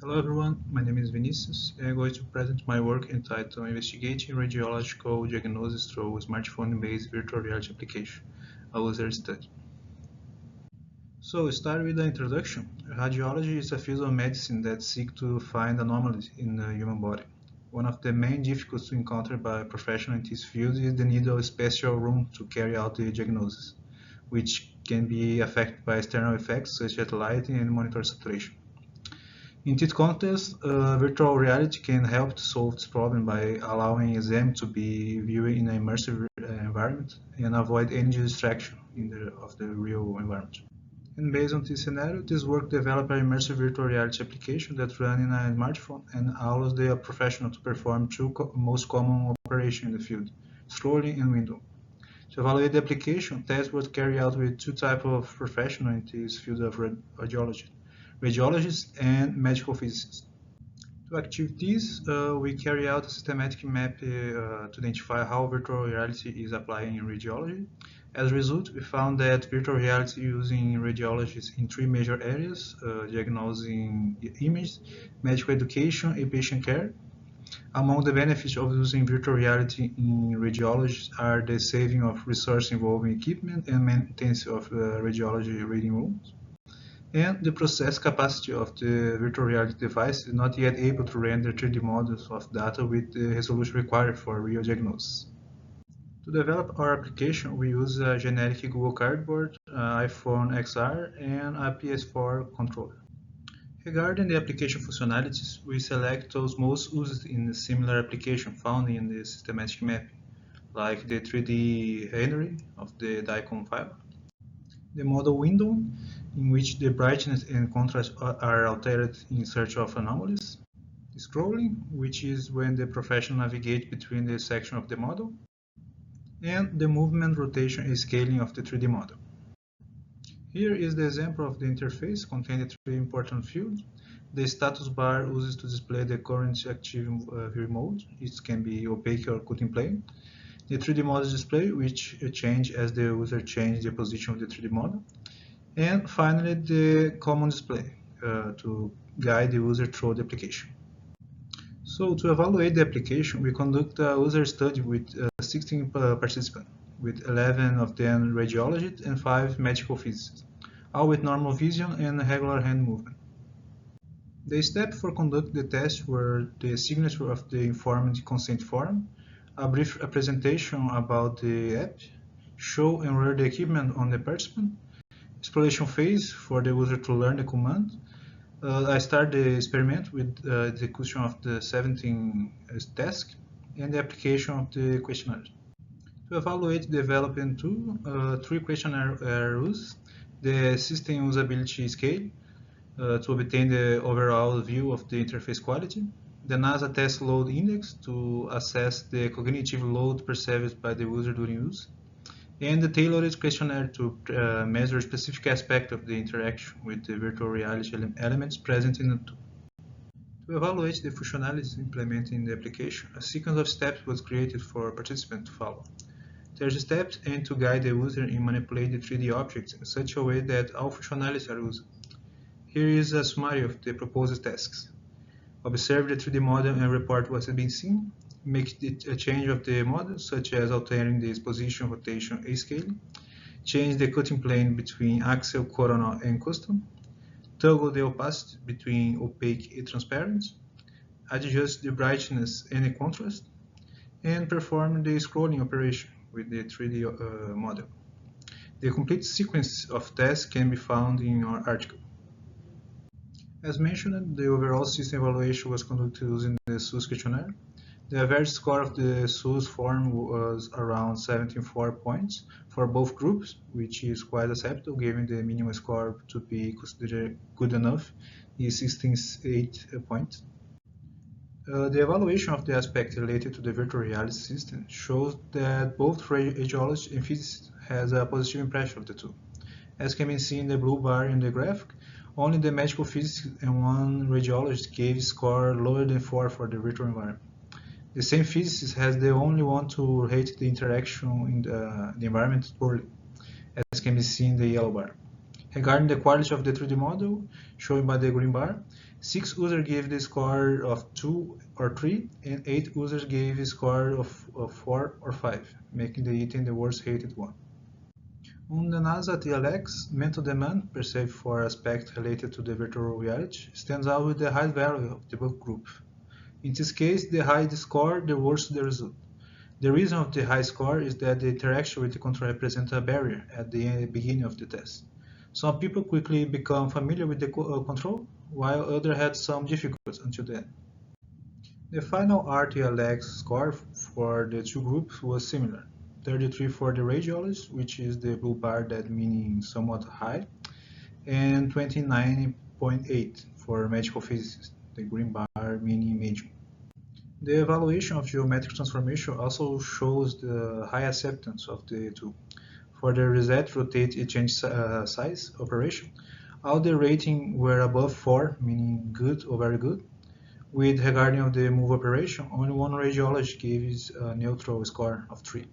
Hello everyone, my name is Vinicius and I'm going to present my work entitled Investigating Radiological Diagnosis Through Smartphone-Based Virtual Reality Application, a user study. So, start with the introduction. Radiology is a field of medicine that seeks to find anomalies in the human body. One of the main difficulties encountered by professionals in this field is the need of a special room to carry out the diagnosis, which can be affected by external effects such as lighting and monitor saturation. In this context, virtual reality can help to solve this problem by allowing exam to be viewed in an immersive environment and avoid any distraction of the real environment. And based on this scenario, this work developed an immersive virtual reality application that runs in a smartphone and allows the professional to perform two most common operations in the field, scrolling and window. To evaluate the application, tests were carried out with two types of professionals in this field of radiology: radiologists and medical physicists. To achieve this, we carry out a systematic map to identify how virtual reality is applied in radiology. As a result, we found that virtual reality using radiologists in three major areas: diagnosing images, medical education, and patient care. Among the benefits of using virtual reality in radiology are the saving of resources involving equipment and maintenance of radiology reading rooms. And the process capacity of the virtual reality device is not yet able to render 3D models of data with the resolution required for real diagnosis. To develop our application, we use a generic Google Cardboard, iPhone XR, and a PS4 controller. Regarding the application functionalities, we select those most used in a similar application found in the systematic mapping, like the 3D rendering of the DICOM file, the model window, in which the brightness and contrast are altered in search of anomalies, scrolling, which is when the professional navigates between the sections of the model, and the movement, rotation, and scaling of the 3D model. Here is the example of the interface containing three important fields. The status bar uses to display the current active view mode. It can be opaque or cut in plane. The 3D model display, which changes as the user changes the position of the 3D model. And finally, the common display to guide the user through the application. So to evaluate the application, we conduct a user study with 16 participants, with 11 of them radiologists and 5 medical physicists, all with normal vision and regular hand movement. The steps for conducting the test were the signature of the informed consent form, a brief presentation about the app, show and wear the equipment on the participant, exploration phase for the user to learn the command. I start the experiment with the execution of the 17 tasks and the application of the questionnaire. To evaluate the development tool, 3 questionnaires are used: the system usability scale to obtain the overall view of the interface quality, the NASA test load index to assess the cognitive load perceived by the user during use, and the tailored questionnaire to measure specific aspects of the interaction with the virtual reality elements present in the tool. To evaluate the functionalities implemented in the application, a sequence of steps was created for participants to follow. These steps aim to guide the user in manipulating the 3D objects in such a way that all functionalities are used. Here is a summary of the proposed tasks. Observe the 3D model and report what has been seen. Make a change of the model, such as altering the position, rotation, and scaling. Change the cutting plane between axial, coronal, and custom. Toggle the opacity between opaque and transparent. Adjust the brightness and the contrast. And perform the scrolling operation with the 3D model. The complete sequence of tests can be found in our article. As mentioned, the overall system evaluation was conducted using the SUS questionnaire. The average score of the SUS form was around 74 points for both groups, which is quite acceptable given the minimum score to be considered good enough is 16.8 points. The evaluation of the aspect related to the virtual reality system shows that both radiologists and physicists has a positive impression of the tool. As can be seen in the blue bar in the graphic, only the medical physicist and one radiologist gave score lower than 4 for the virtual environment. The same physicist has the only one to rate the interaction in the environment poorly, as can be seen in the yellow bar. Regarding the quality of the 3D model, shown by the green bar, 6 users gave the score of 2 or 3, and 8 users gave a score of 4 or 5, making the item the worst rated one. On the NASA TLX, mental demand perceived for aspects related to the virtual reality stands out with the high value of the book group. In this case, the higher the score, the worse the result. The reason of the high score is that the interaction with the control represents a barrier at the beginning of the test. Some people quickly become familiar with the control, while others had some difficulties until then. The final RTLX score for the two groups was similar. 33 for the radiologist, which is the blue bar that meaning somewhat high, and 29.8 for medical physicists, the green bar meaning medium. The evaluation of geometric transformation also shows the high acceptance of the tool. For the reset, rotate, and change size operation, all the rating were above 4, meaning good or very good. With regarding of the move operation, only one radiologist gave a neutral score of 3.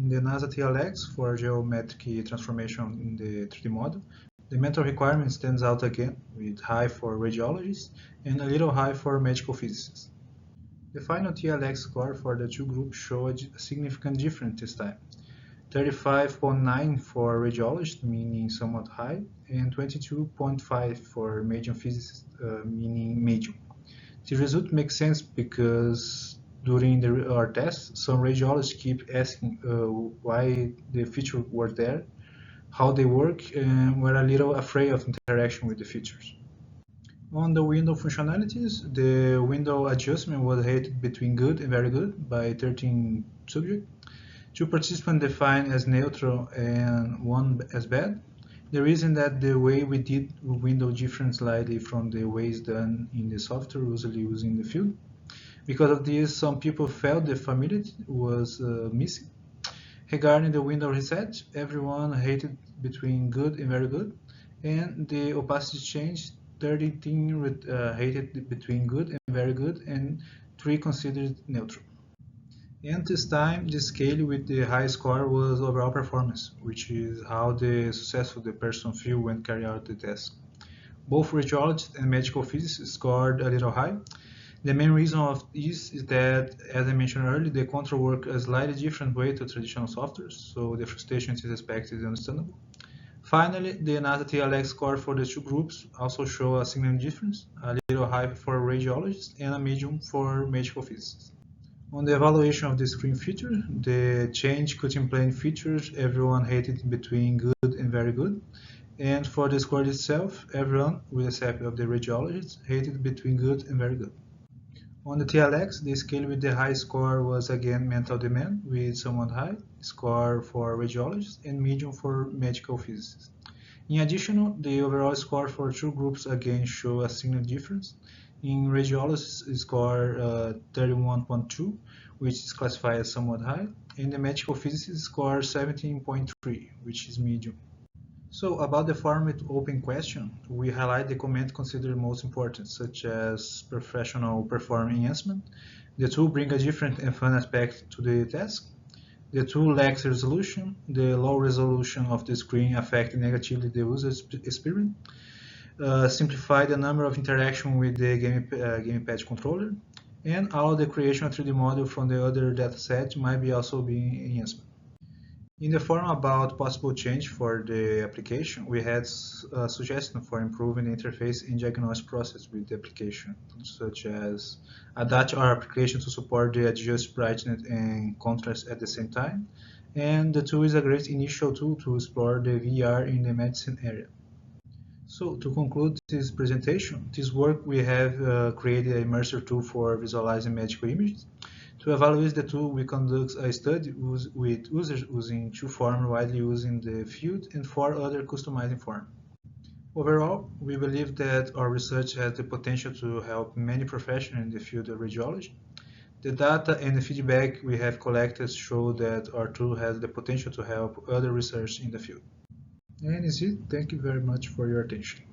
In the NASA TLX for geometric transformation in the 3D model, the mental requirement stands out again, with high for radiologists and a little high for medical physicists. The final TLX score for the two groups showed a significant difference this time. 35.9 for radiologists, meaning somewhat high, and 22.5 for medium physicists, meaning medium. The result makes sense because during our tests, some radiologists keep asking why the features were there, how they work, and were a little afraid of interaction with the features. On the window functionalities, the window adjustment was rated between good and very good by 13 subjects. 2 participants defined as neutral and 1 as bad. The reason that the way we did window different slightly from the ways done in the software usually used in the field. Because of this, some people felt the familiarity was missing. Regarding the window reset, everyone rated between good and very good, and the opacity change 13 rated between good and very good, and 3 considered neutral. And this time, the scale with the high score was overall performance, which is how successful the person feel when carry out the test. Both radiologists and medical physicists scored a little high. The main reason of this is that, as I mentioned earlier, the control works a slightly different way to traditional software, so the frustration in this aspect is understandable. Finally, the NASA TLX score for the two groups also show a significant difference, a little high for radiologists and a medium for medical physicists. On the evaluation of the screen feature, the change cutting plane features, everyone rated between good and very good. And for the score itself, everyone, with the exception of the radiologists, rated between good and very good. On the TLX, the scale with the high score was again mental demand with somewhat high score for radiologists and medium for medical physicists. In addition, the overall score for two groups again show a significant difference. In radiologists, score 31.2, which is classified as somewhat high, and the medical physicists score 17.3, which is medium. So about the form with open question, we highlight the comment considered most important, such as professional performance enhancement. The tool brings a different and fun aspect to the task. The tool lacks resolution. The low resolution of the screen affects negatively the user experience. Simplify the number of interactions with the gamepad controller. And all the creation of 3D model from the other dataset might be also being enhanced. In the forum about possible change for the application, we had a suggestion for improving the interface and diagnostic process with the application, such as adapt our application to support the adjust brightness and contrast at the same time. And the tool is a great initial tool to explore the VR in the medicine area. So to conclude this presentation, this work we have created an immersive tool for visualizing medical images. To evaluate the tool, we conduct a study with users using 2 forms widely used in the field and 4 other customizing forms. Overall, we believe that our research has the potential to help many professionals in the field of radiology. The data and the feedback we have collected show that our tool has the potential to help other research in the field. And that's it. Thank you very much for your attention.